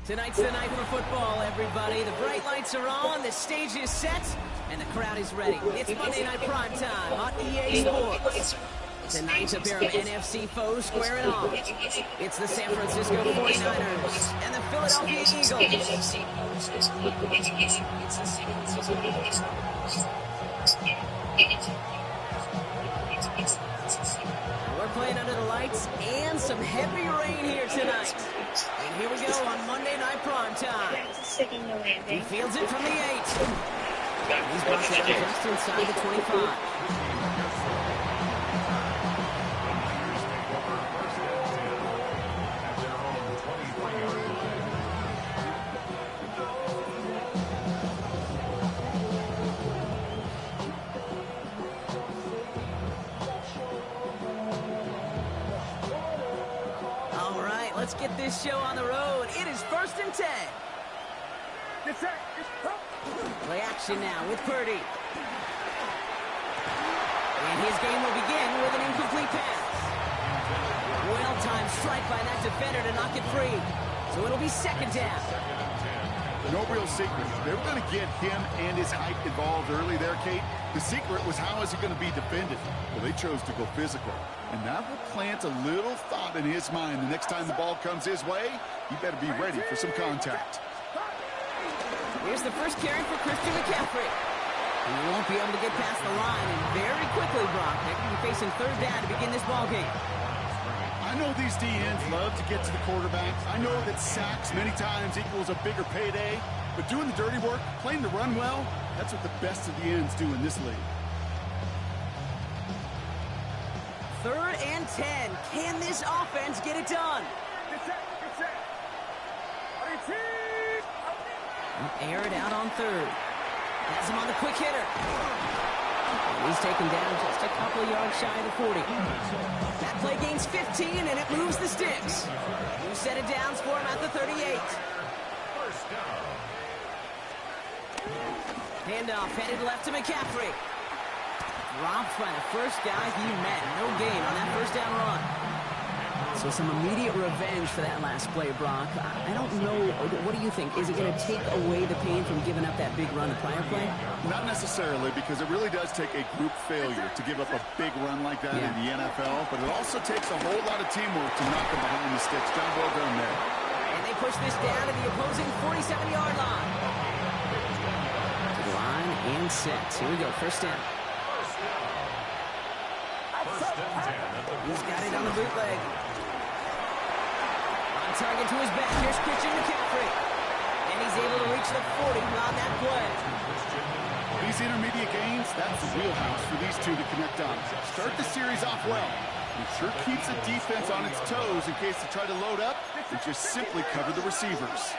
Tonight's the night for football, everybody. The bright lights are on, the stage is set, and the crowd is ready. It's Monday Night Prime Time on EA Sports. Tonight, a pair of NFC foes squaring off. It's the San Francisco 49ers and the Philadelphia Eagles. We're playing under the lights and some heavy rain here tonight. And here we go on Monday Night Prime Time. He fields it from the 8. He's brought down just inside the 25. Let's get this show on the road. It is 1st and 10. Play action now with Purdy. And his game will begin with an incomplete pass. Well-timed strike by that defender to knock it free. So it'll be 2nd down. No real secret. They were going to get him and his height involved early there, Kate. The secret was how is he going to be defended? Well, they chose to go physical. And that will plant a little thought in his mind. The next time the ball comes his way, he better be ready for some contact. Here's the first carry for Christian McCaffrey. He won't be able to get past the line, and very quickly, Brock, they're going to be facing 3rd down to begin this ball game. I know these DNs love to get to the quarterback. I know that sacks many times equals a bigger payday. But doing the dirty work, playing the run well, that's what the best of the ends do in this league. 3rd and 10. Can this offense get it done? Air it out on 3rd. Has him on the quick hitter. And he's taken down just a couple of yards shy of the 40. That play gains 15, and it moves the sticks. 2 set it downs for him at the 38. Handoff headed left to McCaffrey. Dropped by the first guy he met. No gain on that 1st down run. So some immediate revenge for that last play, Brock. I don't know. What do you think? Is it going to take away the pain from giving up that big run the prior play? Not necessarily, because it really does take a group failure to give up a big run like that in the NFL. But it also takes a whole lot of teamwork to knock them behind the sticks. John, well done there. And they push this down to the opposing 47-yard line. To the line and set. Here we go. 1st down. He's got it on the bootleg. On target to his back. Here's Christian McCaffrey. And he's able to reach the 40 on that play. These intermediate gains, that's the wheelhouse for these two to connect on. Start the series off well. It sure keeps the defense on its toes in case they try to load up and just simply cover the receivers.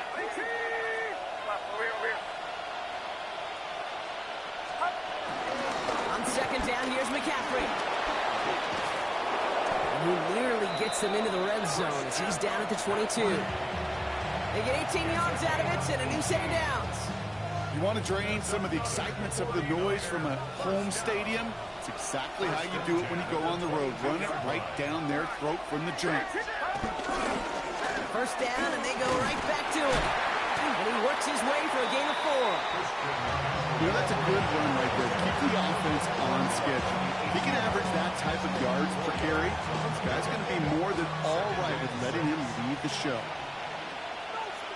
On 2nd down, here's McCaffrey. Who nearly gets them into the red zone as he's down at the 22. They get 18 yards out of it and a new set of downs. You want to drain some of the excitements of the noise from a home stadium? It's exactly how you do it when you go on the road. Run it right down their throat from the jump. 1st down, and they go right back to it. And he works his way for a gain of 4. You know, that's a good run right there. Keep the offense on schedule. If he can average that type of yards per carry, this guy's going to be more than all right with letting him lead the show.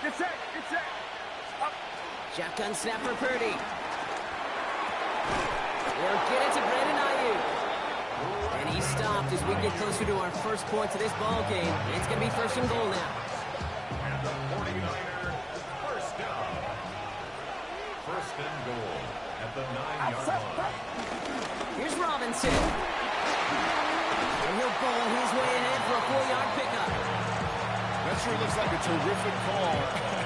Get set. Shotgun snap for Purdy. They'll get it to Brandon Ayuk. And he stopped as we get closer to our first points of this ball game. It's going to be 1st and goal now. And the 49ers, 1st down. 1st and goal at the 9-yard line. Here's Robinson. And he'll ball his way ahead for a 4-yard pickup. That sure looks like a terrific call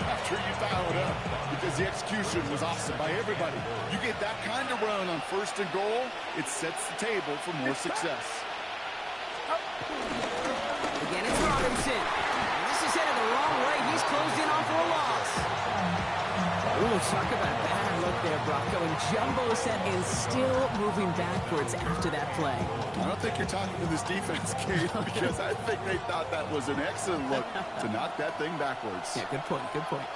after you foul it up, because the execution was awesome by everybody. You get that kind of run on 1st and goal, it sets the table for more success. Again, it's Robinson. And this is headed the wrong way. He's closed in on for a loss. Ooh, talk about a bad look there, Brock going jumbo set and still moving backwards after that play. I don't think you're talking to this defense, Kate, because I think they thought that was an excellent look to knock that thing backwards. Yeah, good point, good point.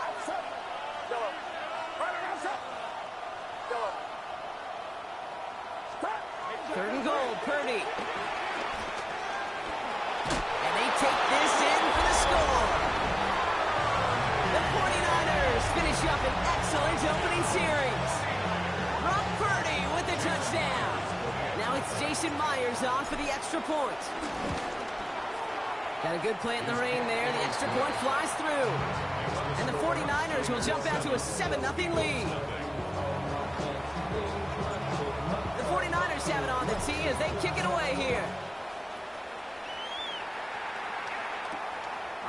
Third and goal, Purdy. And they take this in for the score. The 49ers finish up an excellent opening series. Brock Purdy with the touchdown. Now it's Jason Myers on for the extra point. Got a good play in the rain there. The extra point flies through. And the 49ers will jump out to a 7-0 lead. The 49ers have it on the tee as they kick it away here.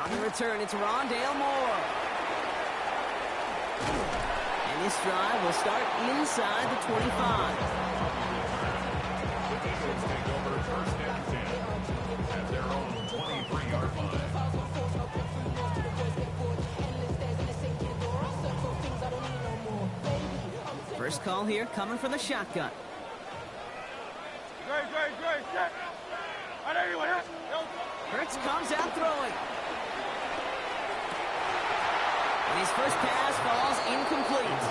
On the return, it's Rondale Moore. And this drive will start inside the 25. Eagles take over first and 10 at their own 23-yard line. First call here coming from the shotgun. Hurts comes out throwing. And his first pass falls incomplete.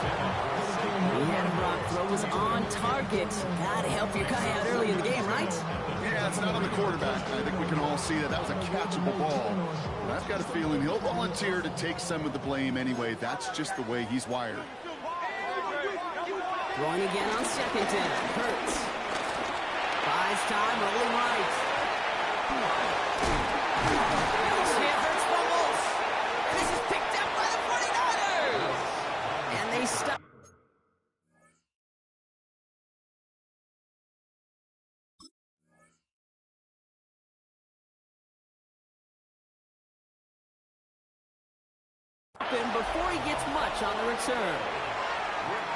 He had a Brock throw was on target. Gotta help your guy out early in the game, right? Yeah, it's not on the quarterback. I think we can all see that was a catchable ball. But I've got a feeling he'll volunteer to take some of the blame anyway. That's just the way he's wired. Throwing again on second down. Hurts. Buys time, rolling right. Hurts fumbles. This is picked up by the 49ers. And they stop. Before he gets much on the return.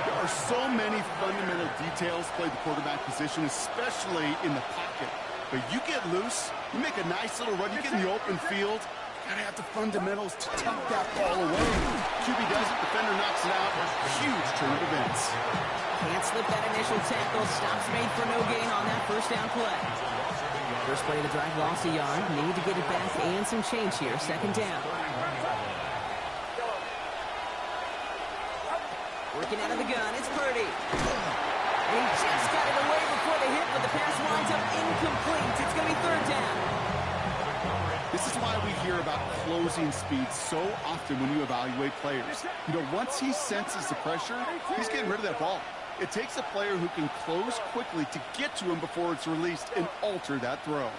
There are so many fundamental details play the quarterback position, especially in the pocket. But you get loose, you make a nice little run, you get in the open field, you gotta have the fundamentals to tuck that ball away. QB does it, defender knocks it out. Huge turn of events. Can't slip that initial tackle. Stops made for no gain on that first down play. First play of the drive lost a yard. Need to get it back and some change here. Second down. Working out of the gun, it's Purdy. And he just got it away before the hit, but the pass winds up incomplete. It's going to be third down. This is why we hear about closing speed so often when you evaluate players. You know, once he senses the pressure, he's getting rid of that ball. It takes a player who can close quickly to get to him before it's released and alter that throw.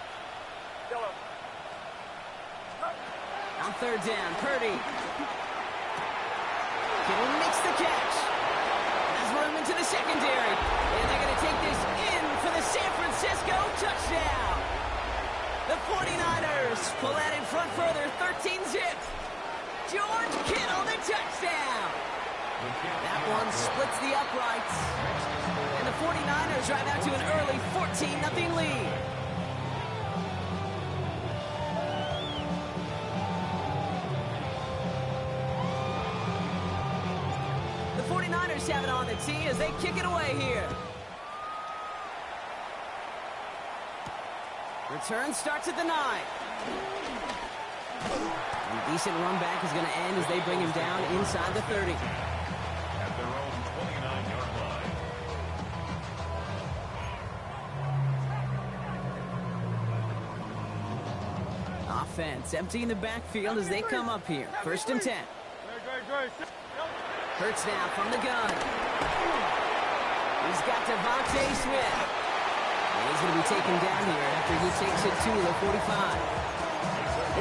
On third down, Purdy. Kittle makes the catch. Has room into the secondary. And they're going to take this in for the San Francisco touchdown. The 49ers pull that in front further, 13-zip. George Kittle, the touchdown. That one splits the uprights. And the 49ers drive out to an early 14-0 lead. The 49ers have it on the tee as they kick it away here. Return starts at the 9. A decent run back is going to end as they bring him down inside the 30. At their own 29-yard line. Offense emptying the backfield as they come up here. First and 10. Hurts now from the gun. He's got Devontae Smith. And he's going to be taken down here after he takes it to the 45.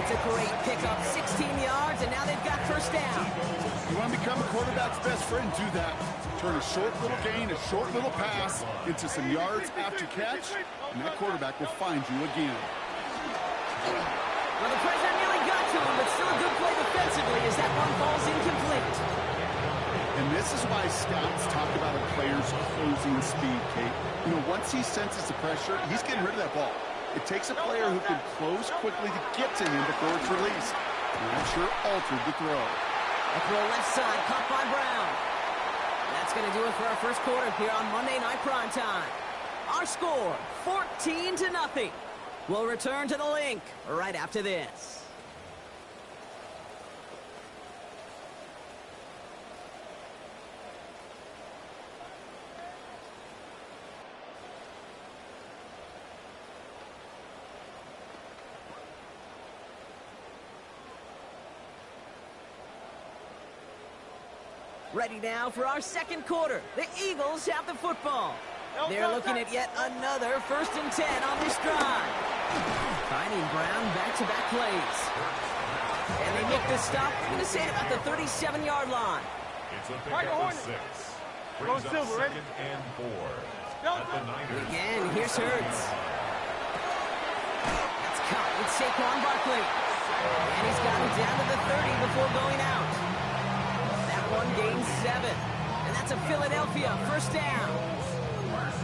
It's a great pickup, 16 yards, and now they've got first down. You want to become a quarterback's best friend? Do that. Turn a short little gain, a short little pass into some yards after catch, and that quarterback will find you again. Well, the pressure nearly got to him, but still a good play defensively as that one falls incomplete. And this is why scouts talk about a player's closing speed, Kate. You know, once he senses the pressure, he's getting rid of that ball. It takes a player who can close quickly to get to him before it's released. And that sure altered the throw. A throw left side, caught by Brown. That's going to do it for our first quarter here on Monday Night Primetime. Our score, 14-0. We'll return to the link right after this. Ready now for our second quarter. The Eagles have the football. They're looking at yet another 1st and 10 on this drive. Finding Brown back-to-back plays. And they make the stop, I'm going to say, about the 37-yard line. It's a pickup of 6. Brings up 2nd and 4. At the Niners. Again, here's Hurts. That's caught with Saquon Barkley. And he's got him down to the 30 before going out. One gains 7, and that's a Philadelphia 1st down.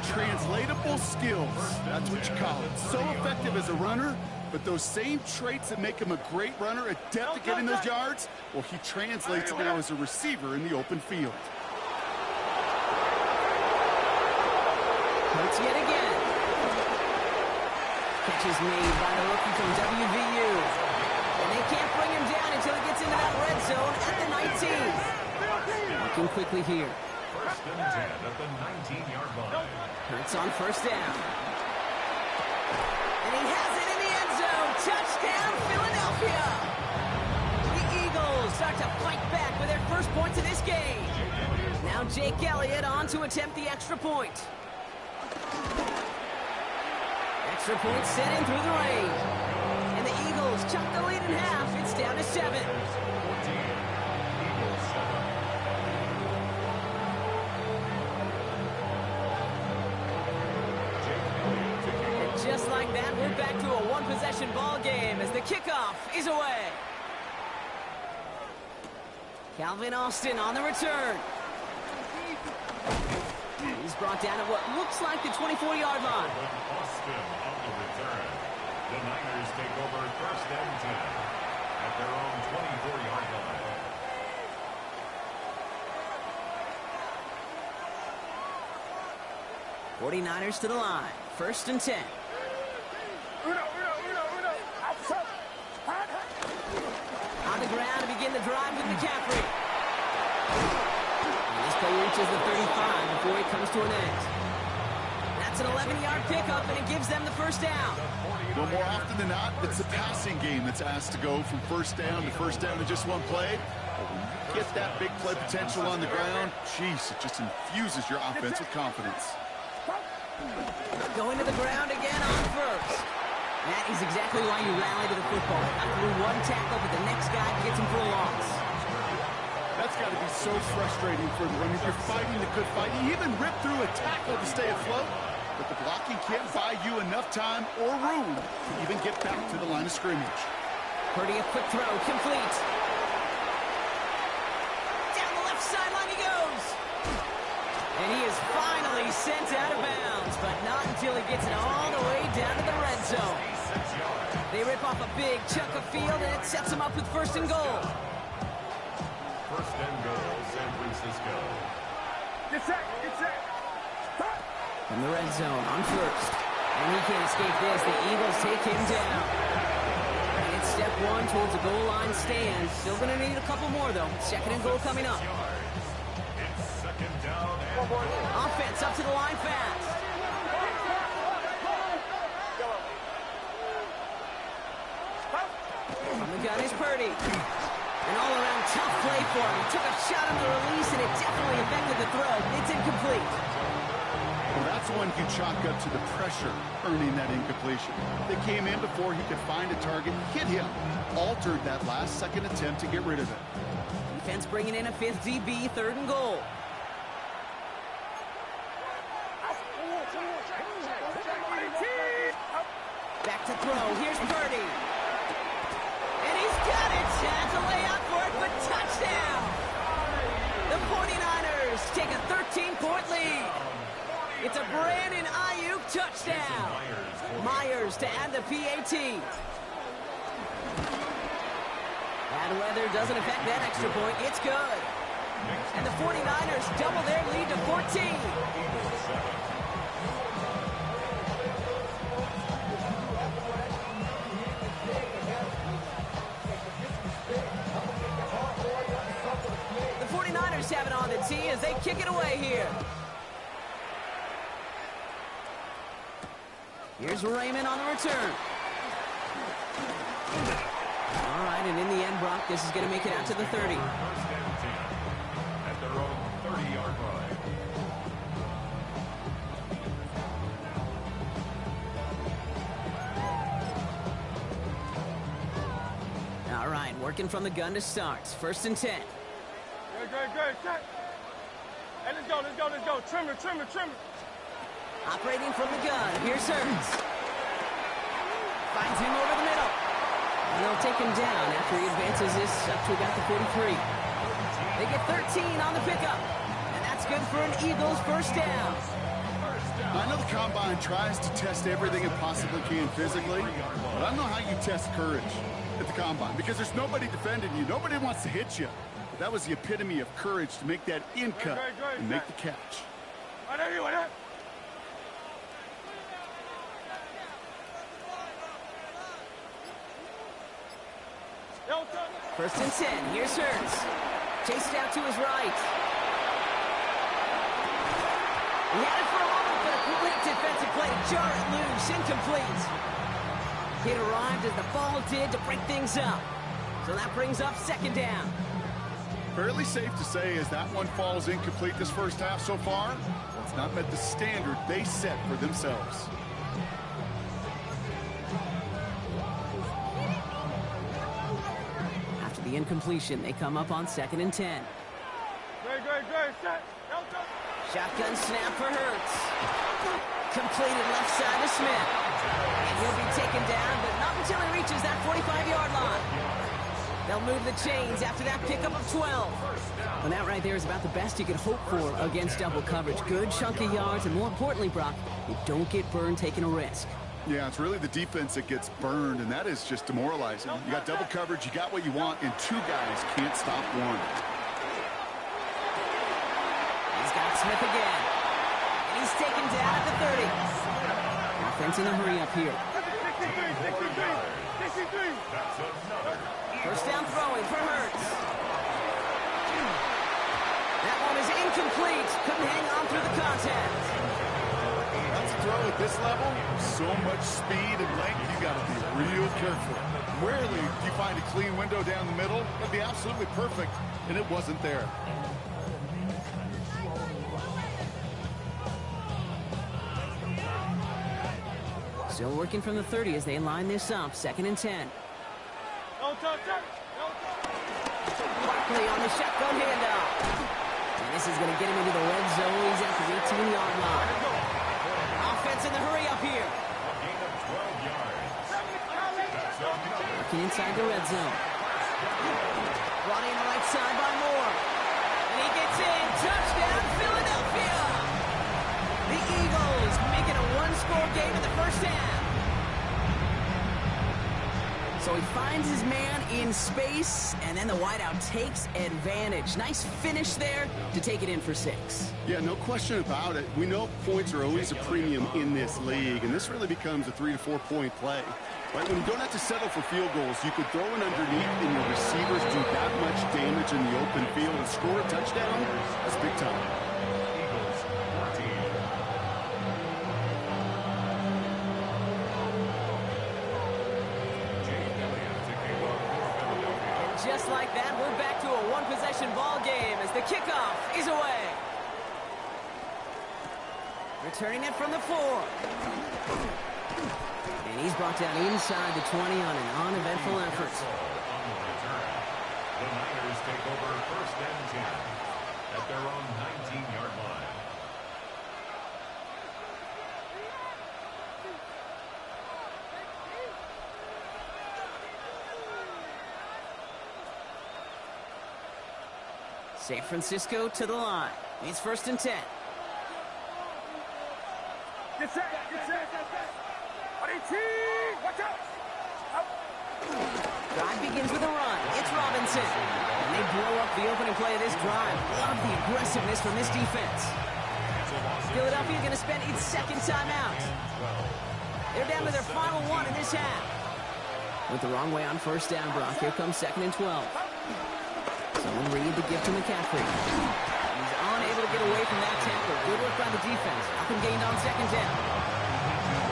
Translatable skills, that's what you call it. So effective as a runner, but those same traits that make him a great runner, adept at getting those yards, well, he translates now as a receiver in the open field. Hurts yet again. Catch is made by the rookie from WVU. And they can't bring him down until he gets into that red zone at the 19. Working quickly here. 1st and 10 at the 19-yard line. Hurts on 1st down. And he has it in the end zone. Touchdown, Philadelphia. The Eagles start to fight back with their first points of this game. Now Jake Elliott on to attempt the extra point. Extra point set in through the rain. And the Eagles chuck the lead in half. It's down to 7. 14. Just like that, we're back to a one-possession ball game as the kickoff is away. Calvin Austin on the return. He's brought down at what looks like the 24-yard line. Austin on the return. The Niners take over 1st and 10 at their own 24-yard line. '49ers to the line. 1st and 10. On the ground to begin the drive with McCaffrey. And this play reaches the 35 before it comes to an end. That's an 11-yard pickup, and it gives them the 1st down. Well, more often than not, it's the passing game that's asked to go from 1st down to 1st down in just one play. But when you get that big play potential on the ground, geez, it just infuses your offense with confidence. Going to the ground again on 1st. That is exactly why you rally to the football. After one tackle, but the next guy gets him for a loss. That's got to be so frustrating for the runner. You're fighting the good fight. You even rip through a tackle to stay afloat, but the blocking can't buy you enough time or room to even get back to the line of scrimmage. Purdy, a quick throw, complete. Down the left sideline he goes. And he is finally sent out of bounds, but not until he gets it all the way down to the red zone. They rip off a big chunk of field, and it sets them up with 1st and goal. 1st and goal, San Francisco. Get set, get set. From the red zone on 1st. And he can't escape this. The Eagles take him down. And it's step 1 towards a goal line stand. Still going to need a couple more, though. 2nd and goal coming up. It's 2nd down and goal. Offense up to the line fast. From the gun is Purdy. An all-around tough play for him. He took a shot on the release, and it definitely affected the throw. It's incomplete. Well, that's one you can chalk up to the pressure earning that incompletion. They came in before he could find a target, hit him, altered that last-second attempt to get rid of it. Defense bringing in a 5th DB, 3rd and goal. Back to throw. Here's Purdy. And he's got it. Has a layout for it, but touchdown. The 49ers take a 13-point lead. It's a Brandon Ayuk touchdown. Myers to add the PAT. Bad weather doesn't affect that extra point. It's good. And the 49ers double their lead to 14. Eagles 7. The 49ers have it on the tee as they kick it away here. Here's Raymond on the return. All right, and in the end, Brock, this is going to make it out to the 30. First and 10 at their own 30-yard line. All right, working from the gun to start. First and 10. Good. Check. Hey, let's go. Trimmer. Operating from the gun. Here's Hurts. Finds him over the middle. And they'll take him down after he advances this up to about the 43. They get 13 on the pickup. And that's good for an Eagles first down. I know the Combine tries to test everything it possibly can physically, but I don't know how you test courage at the Combine because there's nobody defending you. Nobody wants to hit you. But that was the epitome of courage to make that in cut and make the catch. First and 10. Here's Hurts. Chased out to his right. He had it for a moment, but a great defensive play to jar it loose. Incomplete. It arrived as the ball did to break things up. So that brings up second down. Fairly safe to say as that one falls incomplete this first half so far, it's not met the standard they set for themselves. After the incompletion, they come up on second and 10. Great. Set. Shotgun snap for Hurts. Completed left side to Smith. And he'll be taken down, but not until he reaches that 45-yard line. They'll move the chains after that pickup of 12. And that right there is about the best you could hope for against double coverage. Good chunk of yards, and more importantly, Brock, you don't get burned taking a risk. Yeah, it's really the defense that gets burned, and that is just demoralizing. You got double coverage, you got what you want, and two guys can't stop one. He's got Smith again. And he's taken down at the 30. Offense in a hurry up here. 63. That's another. First down throwing for Hurts. That one is incomplete. Couldn't hang on through the contact. That's a throw at this level. So much speed and length, you got to be real careful. Rarely do you find a clean window down the middle. That'd be absolutely perfect, and it wasn't there. Still working from the 30 as they line this up. Second and 10. Barkley on the shotgun handoff. And this is going to get him into the red zone. He's at the 18-yard line. Offense in the hurry up here. Gain of 12 yards. Working inside the red zone. Brought in right side by Moore. And he gets in. Touchdown, Philadelphia. The Eagles making a one-score game in the first half. So he finds his man in space, and then the wideout takes advantage. Nice finish there to take it in for 6. Yeah, no question about it. We know points are always a premium in this league, and this really becomes a 3 to 4 point play. Right? When you don't have to settle for field goals, you could throw it underneath, and your receivers do that much damage in the open field and score a touchdown. That's big time. Eagles 14. Just like that, we're back to a one-possession ball game as the kickoff is away. Returning it from the 4. And he's brought down inside the 20 on an uneventful effort. On the return, the Niners take over first and 10 at their own 19-yard line. San Francisco to the line. It's first and 10. Get set. Watch out. Drive begins with a run. It's Robinson. And they blow up the opening play of this drive. Love the aggressiveness from this defense. Philadelphia going to spend its second timeout. They're down to their final one in this half. Went the wrong way on first down, Brock. Here comes 2nd and 12. Someone read to give to McCaffrey. He's unable to get away from that tackle. Good work by the defense. Up and gained on 2nd down.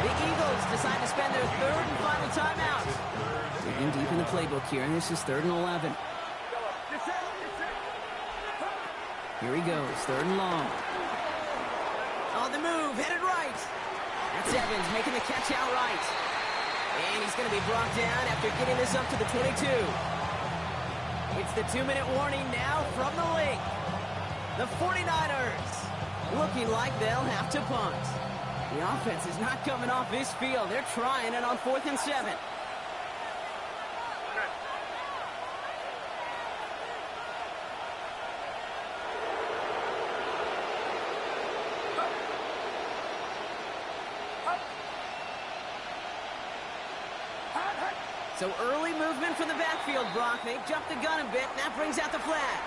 The Eagles decide to spend their third and final timeout. Digging deep in the playbook here, and this is 3rd and 11. Here he goes, 3rd and long. On the move, headed right. That's Evans making the catch out right. And he's going to be brought down after getting this up to the 22. It's the 2-minute warning now from the link. The 49ers looking like they'll have to punt. The offense is not coming off this field. They're trying it on 4th and 7. So early movement from the backfield, Brock. They jumped the gun a bit, and that brings out the flag.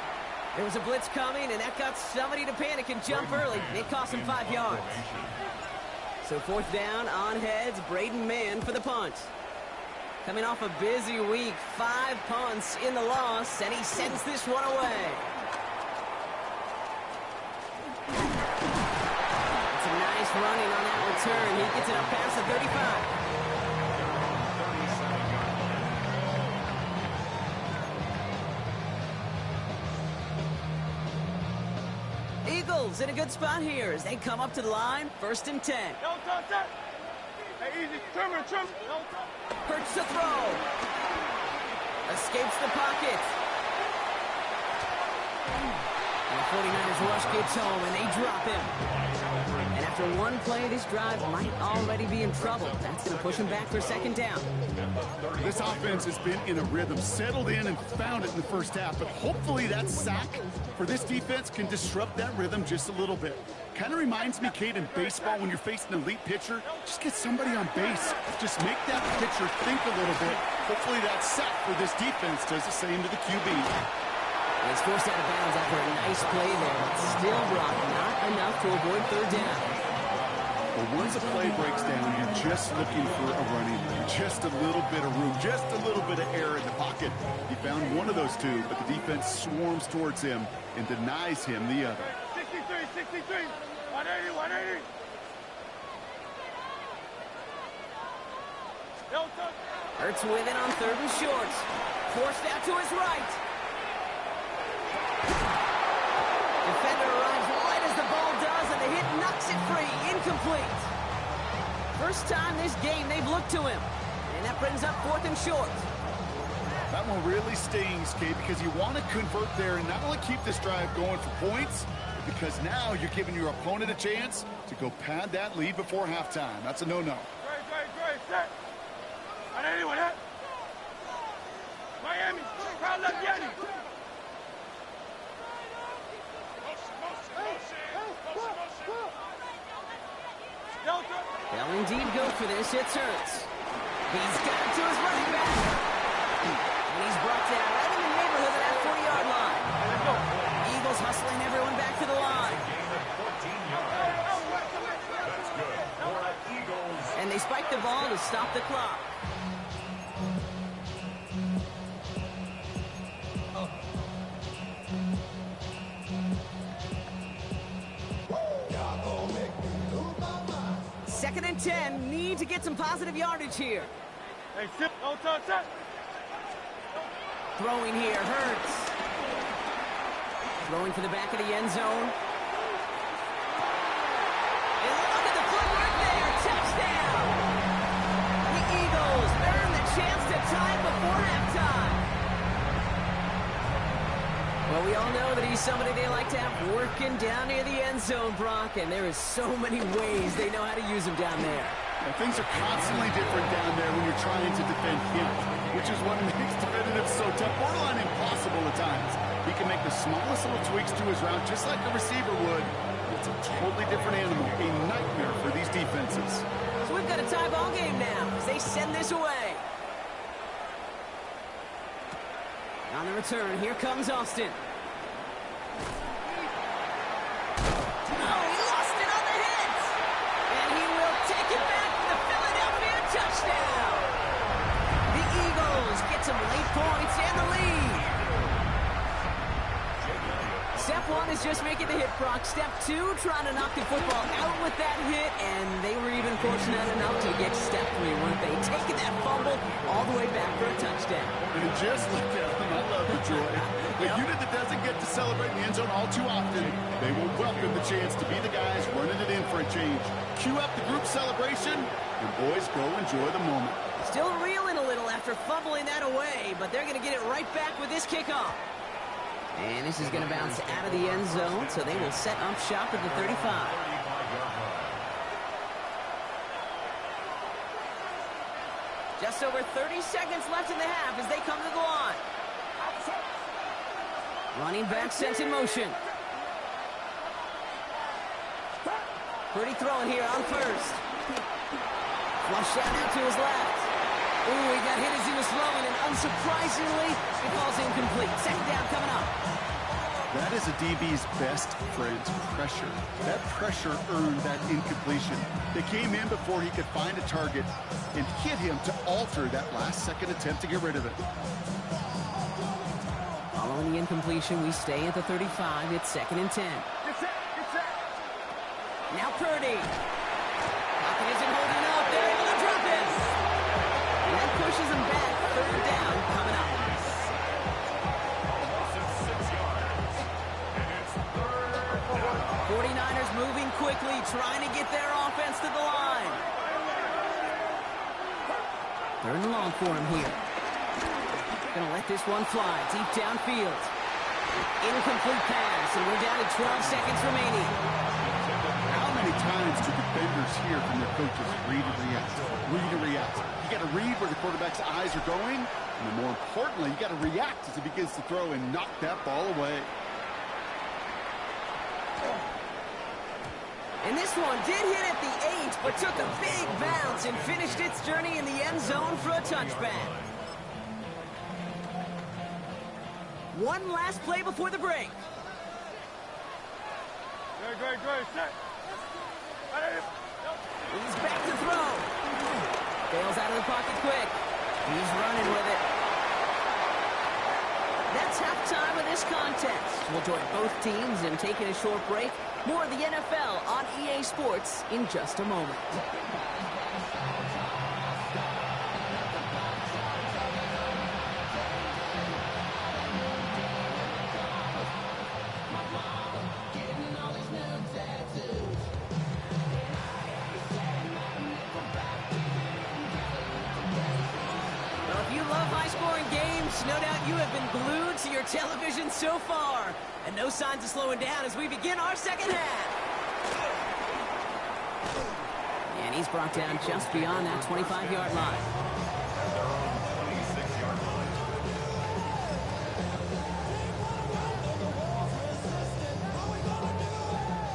There was a blitz coming, and that got somebody to panic and jump early. It cost him 5 yards. So 4th down on heads, Braden Mann for the punt. Coming off a busy week, 5 punts in the loss, and he sends this one away. It's a nice running on that return. He gets it up past the 35. Eagles in a good spot here as they come up to the line, 1st and 10. Hey, easy. Trimmer. Hurts to throw. Escapes the pocket. And the 49ers rush gets home, and they drop him. And after one play, this drive might already be in trouble. That's going to push him back for 2nd down. This offense has been in a rhythm, settled in and found it in the first half, but hopefully that sack for this defense can disrupt that rhythm just a little bit. Kind of reminds me, Kate, in baseball when you're facing an elite pitcher, just get somebody on base. Just make that pitcher think a little bit. Hopefully that sack for this defense does the same to the QB. He's forced out of bounds after a nice play there, but still, Brock, not enough to avoid 3rd down. But once a play breaks down, you're just looking for a running play. Just a little bit of room, just a little bit of air in the pocket. He found one of those two, but the defense swarms towards him and denies him the other. 63, 180. Hurts with it on 3rd and short. Forced out to his right. Defender arrives right as the ball does, and the hit knocks it free. Incomplete. First time this game they've looked to him. And that brings up 4th and short. That one really stings, Kate, because you want to convert there and not only keep this drive going for points, but because now you're giving your opponent a chance to go pad that lead before halftime. That's a no-no. Great. Set. 180 with that. Miami. Crowd left Yanni. They'll indeed go for this. It's Hurts. He's got it to his running back. And he's brought down right in the neighborhood of that 40-yard line. Eagles hustling everyone back to the line. And they spike the ball to stop the clock. Second and 10, need to get some positive yardage here. Hey, sip, no touch that. Throwing here, Hurts. Throwing for the back of the end zone. And look at the footwork there, touchdown! The Eagles earn the chance to tie it before halftime. Well, we all know that he's somebody they like to have working down near the end zone, Brock, and there is so many ways they know how to use him down there. Now, things are constantly different down there when you're trying to defend him, which is what makes defending him so tough, borderline impossible at times. He can make the smallest little tweaks to his route just like a receiver would. It's a totally different animal, a nightmare for these defenses. So we've got a tie ball game now as they send this away. On the return, here comes Austin. Oh, he lost it on the hit! And he will take it back for the Philadelphia touchdown! The Eagles get some late points and the lead. Step one is just making the hit, Brock. Step two, trying to knock the football out with that hit, and they were even fortunate enough to get step three, weren't they? Taking that fumble all the way back for a touchdown. And just like that, I love the joy. The unit that doesn't get to celebrate in the end zone all too often, they will welcome the chance to be the guys running it in for a change. Cue up the group celebration, and boys, go enjoy the moment. Still reeling a little after fumbling that away, but they're going to get it right back with this kickoff. And this is going to bounce out of the end zone, so they will set up shop at the 35. Just over 30 seconds left in the half as they come to the line. Running back sent in motion. Purdy throwing here on first. Flush out now to his left. Ooh, he got hit as he was throwing, and unsurprisingly, it falls incomplete. Second down coming up. That is a DB's best friend, pressure. That pressure earned that incompletion. They came in before he could find a target and hit him to alter that last-second attempt to get rid of it. Following the incompletion, we stay at the 35. It's 2nd and 10. Now Purdy. Pocket isn't holding up. They're able to drop it. And that pushes him back. 3rd down coming up. 49ers moving quickly, trying to get their offense to the line. 3rd and long for him here. Gonna let this one fly deep downfield. Incomplete pass, and we're down to 12 seconds remaining. How many times do defenders hear from their coaches, read and react, read and react? You got to read where the quarterback's eyes are going, and more importantly, you got to react as he begins to throw and knock that ball away. And this one did hit at the 8, but took a big bounce and finished its journey in the end zone for a touchback. One last play before the break. Good, set. He's back to throw. Bails out of the pocket quick. He's running with it. That's halftime of this contest. We'll join both teams in taking a short break. More of the NFL on EA Sports in just a moment. No doubt you have been glued to your television so far. And no signs of slowing down as we begin our second half. And he's brought down just beyond that 25-yard line.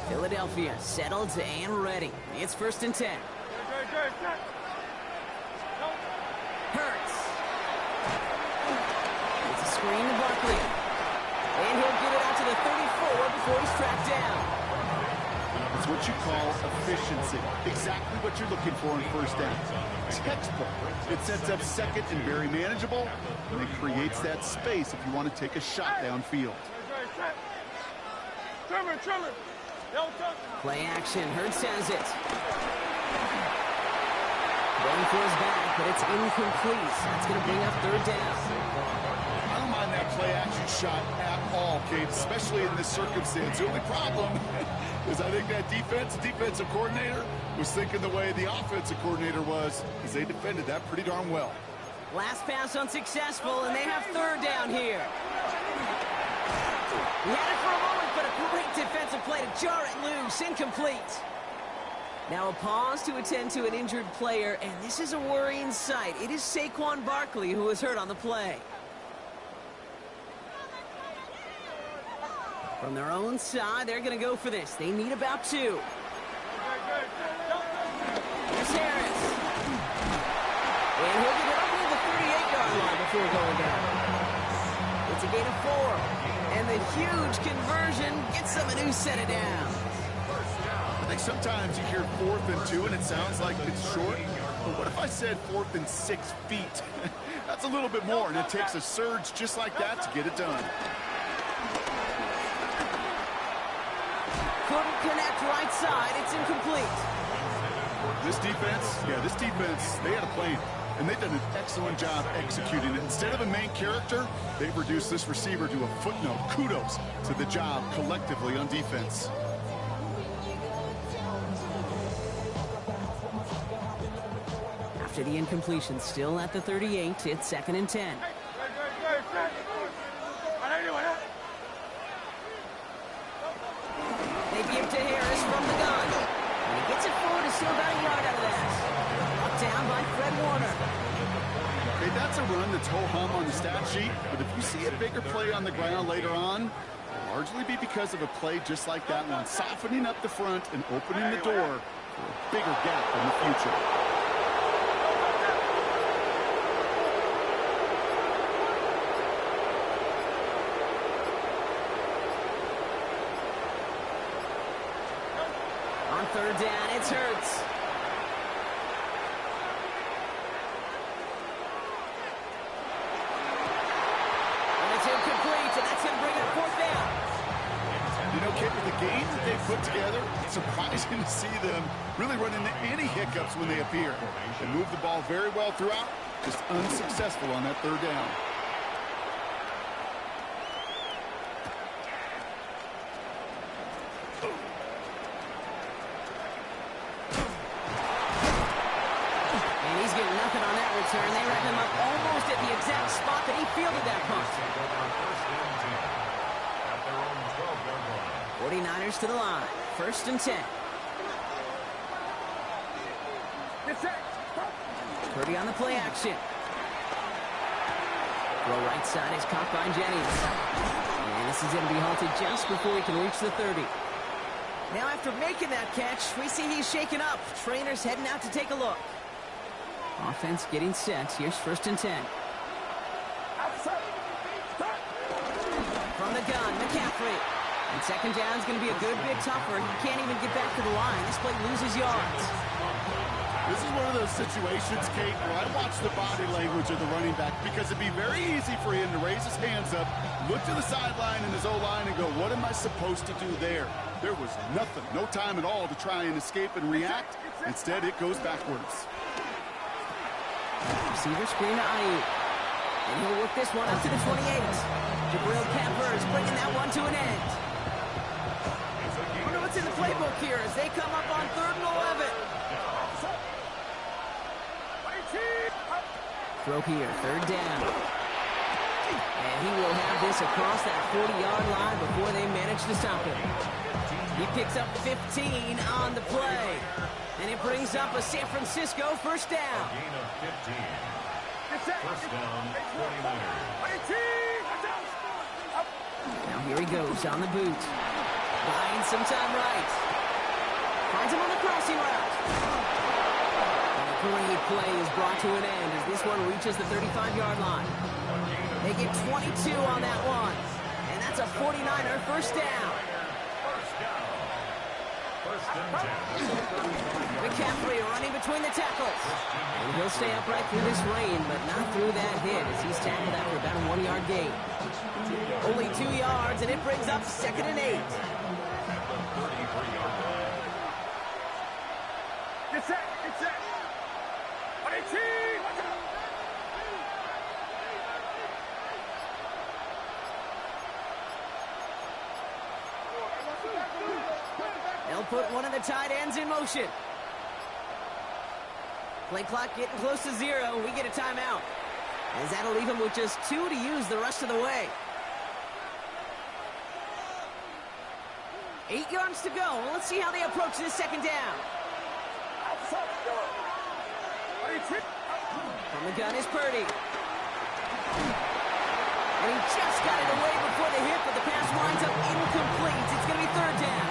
Philadelphia settled and ready. It's 1st and 10. Hurts. Screen to Barkley. And he'll get it out to the 34 before he's tracked down. It's what you call efficiency. Exactly what you're looking for in 1st down. Textbook. It sets up 2nd and very manageable, and it creates that space if you want to take a shot downfield. Play action. Hurts has it. Going for his back, but it's incomplete. That's going to bring up 3rd down. I don't mind that play-action shot at all, Kate, especially in this circumstance. The only problem is I think that defensive coordinator was thinking the way the offensive coordinator was, because they defended that pretty darn well. Last pass unsuccessful, and they have 3rd down here. He had it for a moment, but a great defensive play to jar it loose. Incomplete. Now a pause to attend to an injured player, and this is a worrying sight. It is Saquon Barkley who was hurt on the play. From their own side, they're going to go for this. They need about 2. Here's Harris. And he'll get it up near the 38-yard line before going down. It's a a gain of 4. And the huge conversion gets them a new set it down. I think sometimes you hear 4th and 2 and it sounds like it's short. But what if I said 4th and 6 feet? That's a little bit more, and it takes a surge just like that to get it done. Couldn't connect right side. It's incomplete. This defense, they had a plan. And they've done an excellent job executing it. Instead of a main character, they've reduced this receiver to a footnote. Kudos to the job collectively on defense. After the incompletion, still at the 38, it's 2nd and 10. They give to Harris from the gun. And he gets it forward to steal about a yard out of that. Up down by Fred Warner. Okay, that's a run that's ho-hum on the stat sheet, but if you see a bigger play on the ground later on, it'll largely be because of a play just like that one, softening up the front and opening the door for a bigger gap in the future. On 3rd down, it's Hurts. And it's incomplete, and that's going to bring up 4th down. You know, Kit, with the game that they put together, it's surprising to see them really run into any hiccups when they appear. They move the ball very well throughout, just unsuccessful on that 3rd down. They wrap him up almost at the exact spot that he fielded that punt. 49ers to the line. 1st and 10. Purdy on the play action. Throw right side is caught by Jennings. And this is going to be halted just before he can reach the 30. Now after making that catch, we see he's shaken up. Trainer's heading out to take a look. Offense getting set. Here's 1st and 10. From the gun, McCaffrey. And 2nd down is going to be a good bit tougher. He can't even get back to the line. This play loses yards. This is one of those situations, Kate, where I watch the body language of the running back because it'd be very easy for him to raise his hands up, look to the sideline in his O-line and go, what am I supposed to do there? There was nothing, no time at all to try and escape and react. Instead, it goes backwards. Receiver screen to Ayuk. And he'll work this one up to the 28. Jabril Peppers bringing that one to an end. I wonder what's in the playbook here as they come up on 3rd and 11. Throw here, 3rd down. And he will have this across that 40-yard line before they manage to stop him. He picks up 15 on the play. And it brings up a San Francisco 1st down. Gain of 15. 1st down, 49ers. Now here he goes on the boot. Buying some time right. Finds him on the crossing route. And a great play is brought to an end as this one reaches the 35-yard line. They get 22 on that one. And that's a 49er 1st down. McCaffrey running between the tackles. And he'll stay upright through this rain, but not through that hit as he's tackled after about a 1-yard gain. Only 2 yards, and it brings up 2nd and 8. Get set, get set. 22. They'll put one of the tight ends in motion. Play clock getting close to 0. We get a timeout. As that'll leave him with just 2 to use the rest of the way. 8 yards to go. Well, let's see how they approach this 2nd down. From the gun is Purdy. And he just got it away before the hit, but the pass winds up incomplete. It's going to be 3rd down.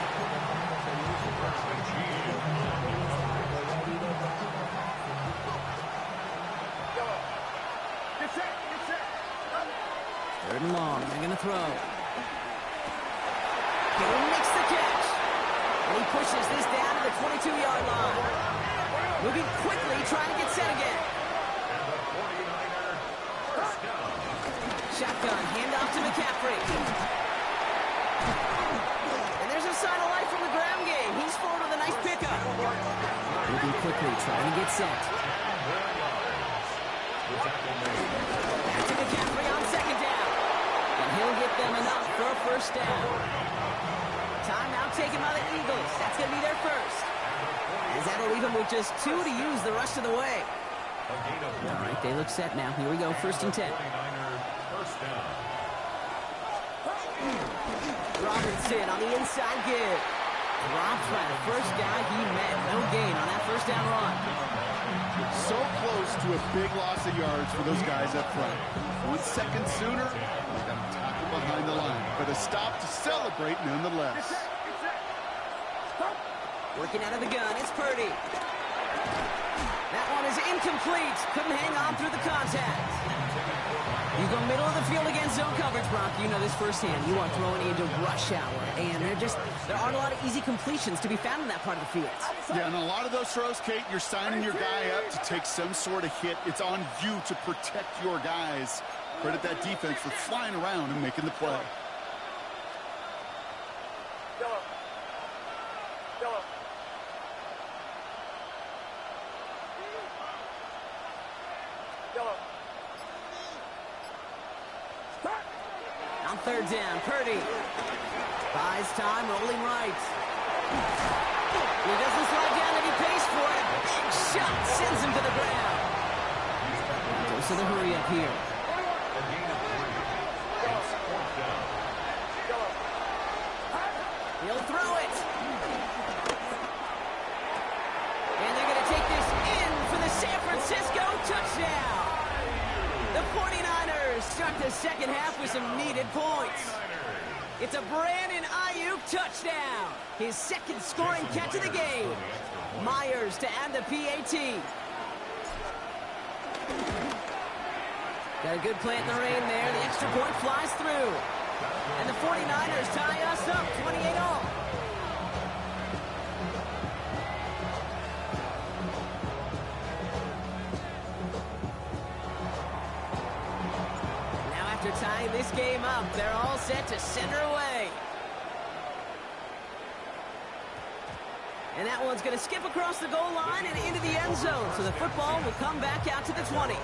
Third and long. They're going to throw. He makes the catch. And he pushes this down to the 22-yard line. Moving quickly, trying to get set again. And the 49er first down. Shotgun, handoff to McCaffrey. And there's a sign of life from the ground game. He's forward with a nice pickup. Moving quickly, trying to get set. Back to McCaffrey on second down. And he'll get them enough for a first down. Timeout taken by the Eagles. That's going to be their first. As that'll leave them with just 2 to use the rest of the way. All right, they look set now. Here we go, 1st and 10. First down. Robinson on the inside give. Dropped by the first guy he met. No gain on that first down run. So close to a big loss of yards for those guys up front. 1 second sooner, they got to tackle behind the line. But a stop to celebrate nonetheless. Working out of the gun, it's Purdy. That one is incomplete. Couldn't hang on through the contact. You go middle of the field against zone coverage, Brock. You know this firsthand. You are throwing into rush hour. And there aren't a lot of easy completions to be found in that part of the field. Yeah, and a lot of those throws, Kate, you're signing your guy up to take some sort of hit. It's on you to protect your guys. Credit that defense for flying around and making the play. On third down, Purdy buys time, rolling right. He doesn't slide down and he pays for it. Big shot sends him to the ground. Goes to the hurry up here. He'll throw it. And they're going to take this in for the San Francisco touchdown. The 49ers start the second half with some needed points. It's a Brandon Ayuk touchdown. His second scoring catch of the game. Myers to add the PAT. Got a good plant in the rain there. The extra point flies through. And the 49ers tie us up 28-all. Tying this game up, they're all set to send her away. And that one's going to skip across the goal line and into the end zone, so the football will come back out to the 20.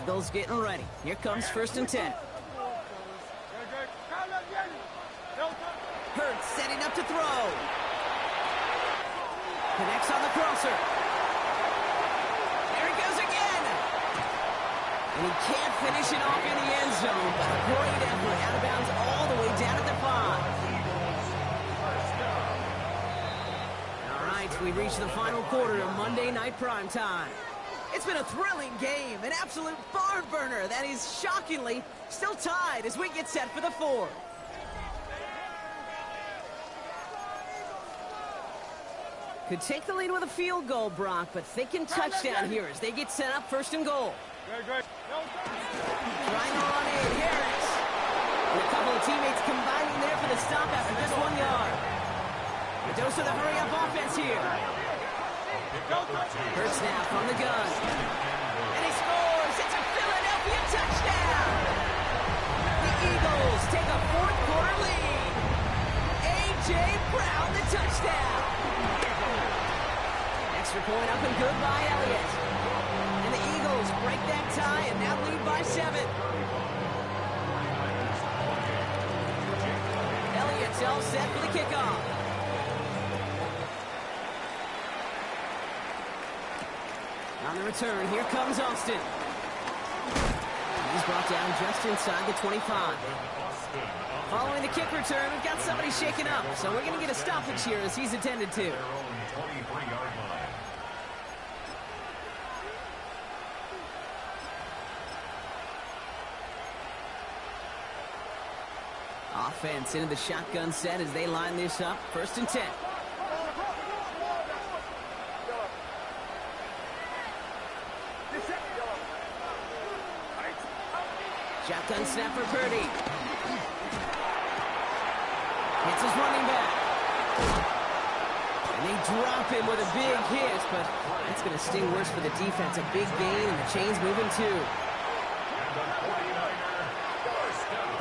Eagles getting ready. Here comes 1st and 10. Hurts setting up to throw. Connects on the crosser. There he goes again. And he can't finish it off in the end zone, but a great effort out of bounds all the way down at the 5. All right, we reach the final quarter of Monday Night Primetime. It's been a thrilling game, an absolute barn burner that is shockingly still tied as we get set for the 4th. Could take the lead with a field goal, Brock, but thinking touchdown here as they get set up 1st and goal. Trying to run in, Harris. And a couple of teammates combining there for the stop after just 1 yard. A dose of the hurry-up offense here. Hurts now from the gun. And he scores! It's a Philadelphia touchdown! The Eagles take a 4th quarter lead. A.J. Brown, the touchdown. Extra point up and good by Elliott. And the Eagles break that tie and now lead by 7. Elliott's all set for the kickoff. On the return, here comes Austin. He's brought down just inside the 25. Following the kick return, we've got somebody shaken up, so we're going to get a stoppage here as he's attended to. Offense into the shotgun set as they line this up. 1st and 10. Shotgun snap for Purdy. Hits his running back. And they drop him with a big hit, but that's going to sting worse for the defense. A big gain, and the chain's moving too. And the 49er first down.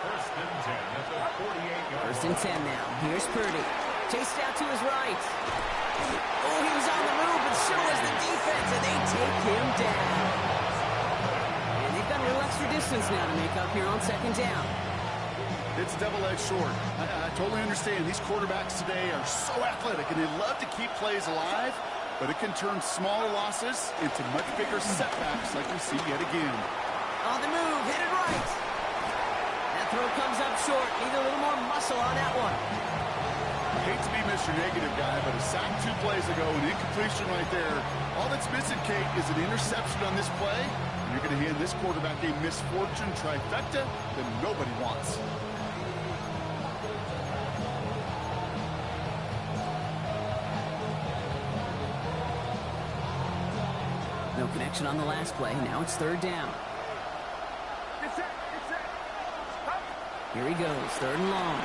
First and 10 at the 48-yard line. First and 10 now. Here's Purdy. Chased out to his right. Oh, he was on the move, but so was the defense, and they take him down. And they've got a little extra distance now to make up here on second down. It's double-edged sword. I totally understand. These quarterbacks today are so athletic, and they love to keep plays alive, but it can turn smaller losses into much bigger setbacks like we see yet again. On the move, headed right. That throw comes up short. Need a little more muscle on that one. I hate to be Mr. Negative guy, but a sack 2 plays ago, an incompletion right there. All that's missing, Kate, is an interception on this play. And you're going to hand this quarterback a misfortune trifecta that nobody wants. No connection on the last play. Now it's third down. Here he goes, third and long.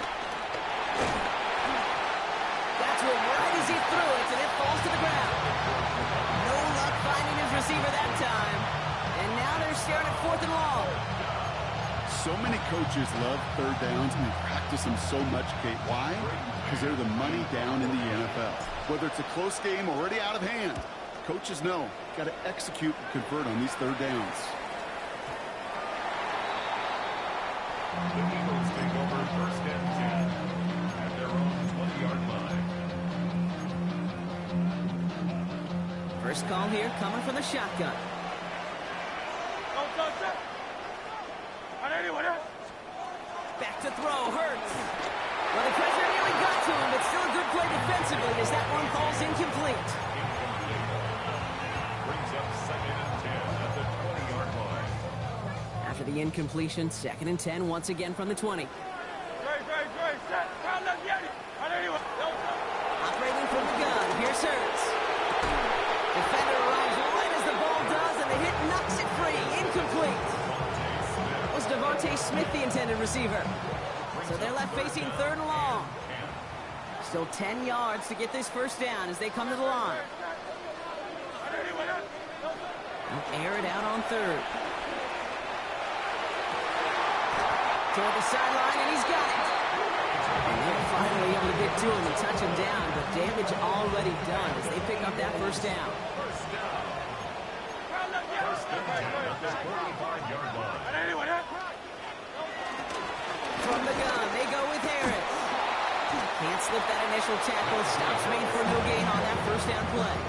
That's it right as he threw it, and it falls to the ground. No luck finding his receiver that time. And now they're staring at fourth and long. So many coaches love third downs and practice them so much, Kate. Why? Because they're the money down in the NFL. Whether it's a close game already out of hand, coaches know, got to execute and convert on these third downs. The Eagles take over first and 10 at their own 20-yard line. First call here coming from the shotgun. Back to throw, Hurts. Well, the pressure nearly got to him, but still a good play defensively as that one falls incomplete. Brings up second and 10 at the 20-yard line. After the incompletion, second and 10 once again from the 20. Operating from the gun, here's Hurts. Defender arrives right as the ball does, and the hit knocks it free. Incomplete. That was Devontae Smith, the intended receiver. So they're left facing third and long. Still 10 yards to get this first down as they come to the line. They'll air it out on third. Toward the sideline, and he's got it. And they're finally able to get to him and touch him down, but damage already done as they pick up that first down. First and 10 at the 45-yard line. From the gun, they go with Harris. Can't slip that initial tackle. Stops made for no gain on that first down play.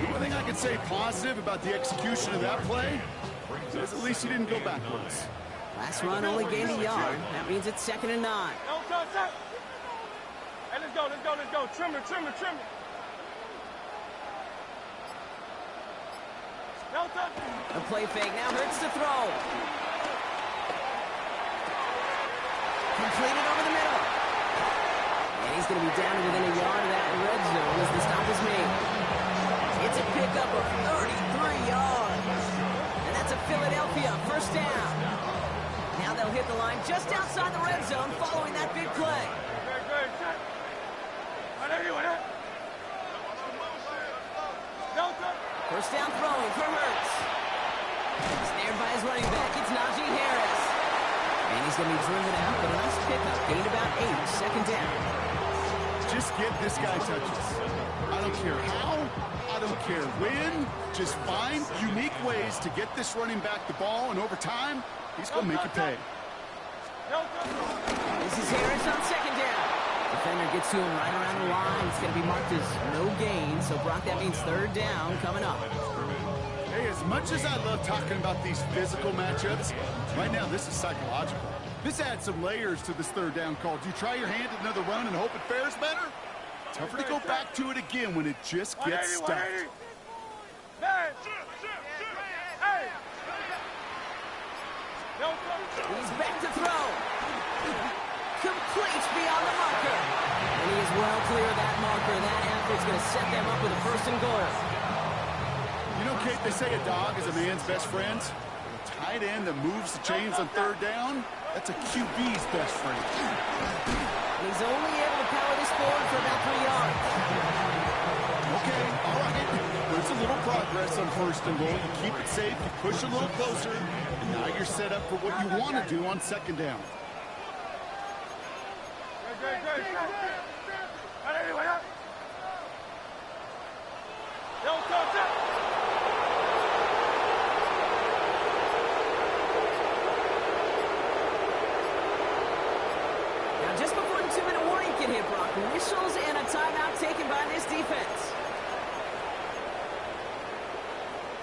The only thing I can say positive about the execution of that play is at least he didn't go backwards. Last run only gained a yard. That means it's second and 9. Hey, let's go. Trim it. A play fake now Hurts to throw. Completed over the middle. And he's going to be down to within a yard of that red zone as the stop is made. It's a pickup of 33 yards. And that's a Philadelphia first down. Now they'll hit the line just outside the red zone following that big play. First down throwing for Hurts. Snared by his running back. It's Najee Harris. And he's going to be driven out, but a nice pickup. Gained about 8. Second down. Just get this guy touches. I don't care how. I don't care when. Just find unique ways to get this running back the ball, and over time, he's going to make you pay. This is Harris on second down. Defender gets to him right around the line. It's going to be marked as no gain. So, Brock, that means third down coming up. Hey, as much as I love talking about these physical matchups, right now this is psychological. This adds some layers to this third down call. Do you try your hand at another run and hope it fares better? Tougher to go back to it again when it just gets stuffed. He's back to throw. Complete beyond the marker. And he is well clear of that marker. That effort's going to set them up with a first and goal. You know, Kate, they say a dog is a man's best friend. A tight end that moves the chains on third down, that's a QB's best friend. And he's only able to power this forward for about 3 yards. Okay, all right. There's a little progress on first and goal. You keep it safe, you push a little closer, and now you're set up for what you want to do on second down. Now, just before the 2-minute warning can hit, Brock, whistles and a timeout taken by this defense.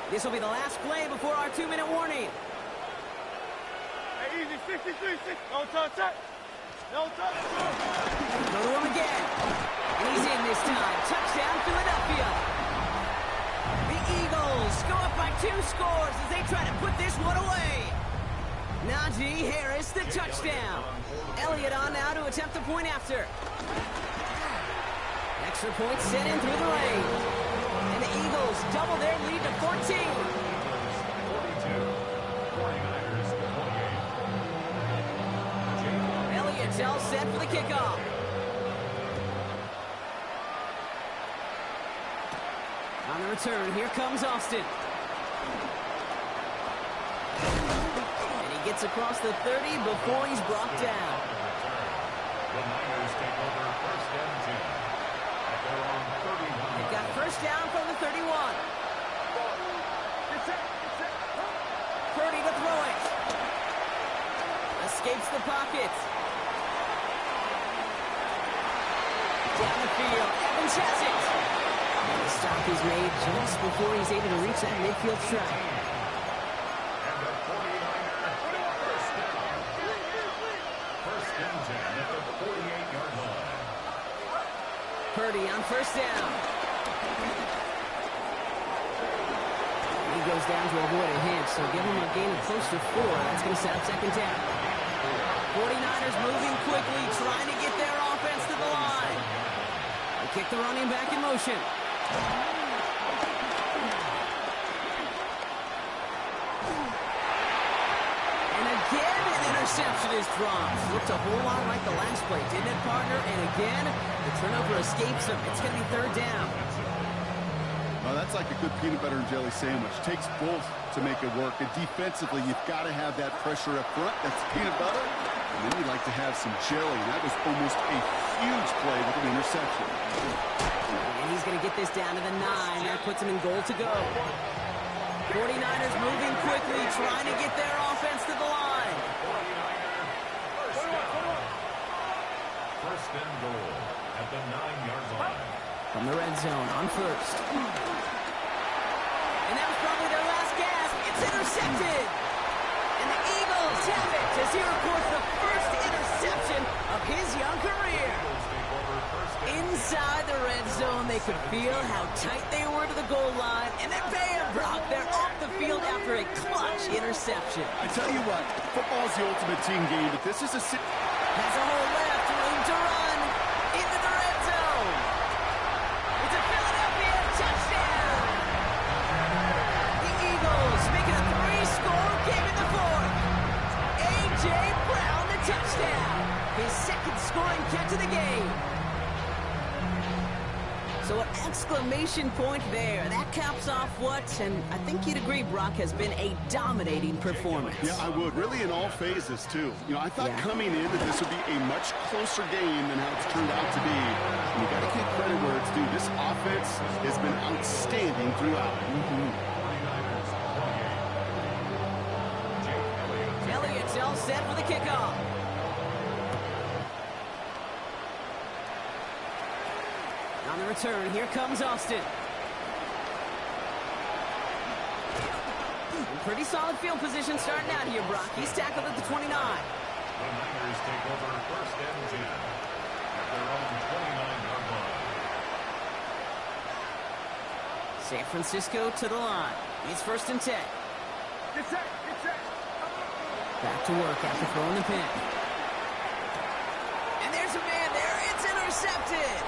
This will be the last play before our 2-minute warning. Hey, easy, 63, 6. No touch. No touch. Go to him again. And he's in this time. Touchdown, Philadelphia. The Eagles go up by 2 scores as they try to put this one away. Najee Harris, the touchdown. Elliott on now to attempt the point after. Extra point set in through the lane. And the Eagles double their lead to 14. 42, Elliott's all set for the kickoff. On the return, here comes Austin. And he gets across the 30 before he's brought down. The Niners take over first and 10 at their own 31. They've got first down from the 31. Purdy to throw it. Escapes the pocket. Down the field. Evans has it. And the stop is made just before he's able to reach that midfield track. And the 49er first down. First and 10 at the 48-yard line. Purdy on first down. He goes down to avoid a hit, so give him a gain of close to 4. That's going to set up second down. 49ers moving quickly, trying to get their offense to the line. They kick the running back in motion. And again, an interception is dropped. Looked a whole lot like the last play, didn't it, partner? And again, the turnover escapes him. It's going to be third down. Well, that's like a good peanut butter and jelly sandwich. Takes both to make it work. And defensively, you've got to have that pressure up front. That's peanut butter. And then you'd like to have some jelly. That was almost a huge play with an interception. And he's going to get this down to the 9. That puts him in goal to go. 49ers moving quickly, trying to get their offense to the line. First and goal at the 9-yard line. From the red zone on first. And that was probably their last gasp. It's intercepted. And the Eagles have it as he records the first interception of his young career. Inside the red zone, they could feel how tight they were to the goal line. And then bam, Brock, they're off the field after a clutch interception. I tell you what, football's the ultimate team game, but this is a... Has a hole left, room to run. Into the red zone. It's a Philadelphia touchdown. The Eagles making a 3-score game in the fourth. A.J. Brown, the touchdown. His second scoring catch of the game. So an exclamation point there. That caps off what, and I think you'd agree, Brock, has been a dominating performance. Yeah, I would. Really in all phases, too. You know, I thought coming in that this would be a much closer game than how it's turned out to be. And you got to give credit where it's due. This offense has been outstanding throughout. Elliott's all set for the kickoff. On the return, here comes Austin. Pretty solid field position starting out here, Brock. He's tackled at the 29. The Niners take over first and 10 at their own 29-yard line. San Francisco to the line. It's first and 10. Back to work after throwing the pin. And there's a man there. It's intercepted.